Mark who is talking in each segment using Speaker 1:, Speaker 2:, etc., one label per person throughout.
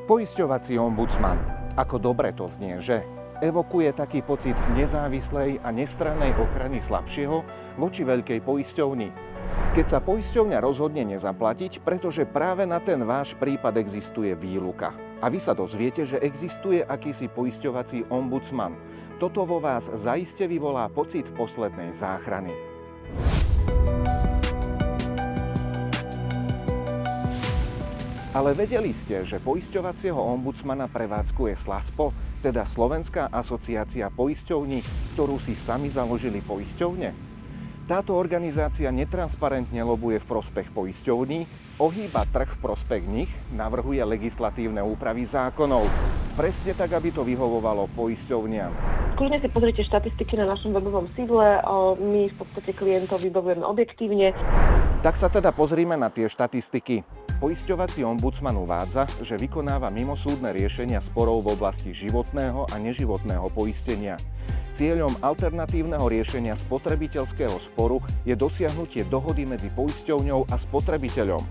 Speaker 1: Poisťovací ombudsman. Ako dobre to znie, že? Evokuje taký pocit nezávislej a nestrannej ochrany slabšieho voči veľkej poisťovni. Keď sa poisťovňa rozhodne nezaplatiť, pretože práve na ten váš prípad existuje výluka. A vy sa dozviete, že existuje akýsi poisťovací ombudsman. Toto vo vás zaiste vyvolá pocit poslednej záchrany. Ale vedeli ste, že poisťovacieho ombudsmana prevádzkuje SLASPO, teda Slovenská asociácia poisťovní, ktorú si sami založili poisťovne? Táto organizácia netransparentne lobuje v prospech poisťovní, ohýba trh v prospech nich, navrhuje legislatívne úpravy zákonov. Presne tak, aby to vyhovovalo poisťovniam.
Speaker 2: Kľudne si pozrite štatistiky na našom webovom sídle, my v podstate klientov vybavujeme objektívne.
Speaker 1: Tak sa teda pozrime na tie štatistiky. Poisťovací ombudsman uvádza, že vykonáva mimosúdne riešenia sporov v oblasti životného a neživotného poistenia. Cieľom alternatívneho riešenia spotrebiteľského sporu je dosiahnutie dohody medzi poisťovňou a spotrebiteľom.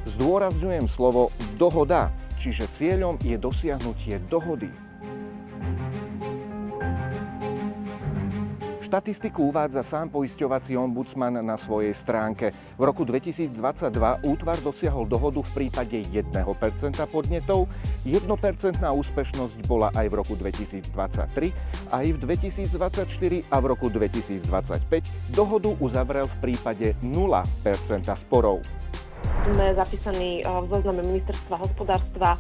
Speaker 1: Zdôrazňujem slovo dohoda, čiže cieľom je dosiahnutie dohody. Štatistiku uvádza sám poisťovací ombudsman na svojej stránke. V roku 2022 útvar dosiahol dohodu v prípade 1% podnetov, 1% úspešnosť bola aj v roku 2023, aj v 2024 a v roku 2025 dohodu uzavrel v prípade 0% sporov.
Speaker 2: Sme zapísaní v zozname Ministerstva hospodárstva,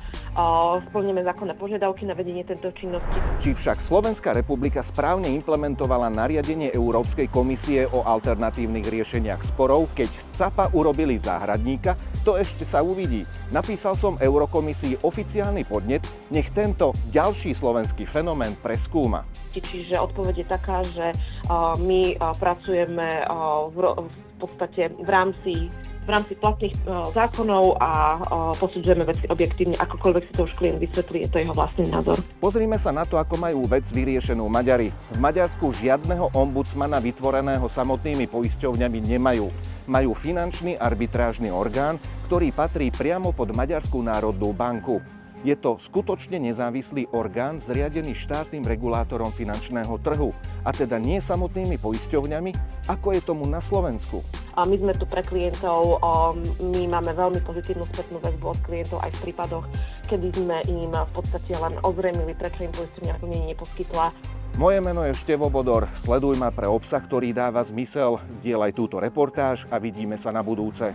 Speaker 2: splňujeme zákonné požiadavky na vedenie tejto činnosti.
Speaker 1: Či však Slovenská republika správne implementovala nariadenie Európskej komisie o alternatívnych riešeniach sporov, keď z CAPA urobili záhradníka, to ešte sa uvidí. Napísal som Eurokomisii oficiálny podnet, nech tento ďalší slovenský fenomén preskúma.
Speaker 2: Čiže odpoveď je taká, že my pracujeme v podstate v rámci platných zákonov a posudzujeme veci objektívne, akokoľvek si to už klient vysvetlí, je to jeho vlastný názor.
Speaker 1: Pozrime sa na to, ako majú vec vyriešenú Maďari. V Maďarsku žiadneho ombudsmana vytvoreného samotnými poisťovňami nemajú. Majú finančný arbitrážny orgán, ktorý patrí priamo pod Maďarskú národnú banku. Je to skutočne nezávislý orgán zriadený štátnym regulátorom finančného trhu, a teda nie samotnými poisťovňami, ako je tomu na Slovensku.
Speaker 2: A my sme tu pre klientov, my máme veľmi pozitívnu spätnú väzbu od klientov aj v prípadoch, kedy sme im v podstate len ozrejmili, prečo im poisťovňa plnenie neposkytla.
Speaker 1: Moje meno je Števo Bodor, sleduj ma pre obsah, ktorý dáva zmysel, zdieľaj túto reportáž a vidíme sa na budúce.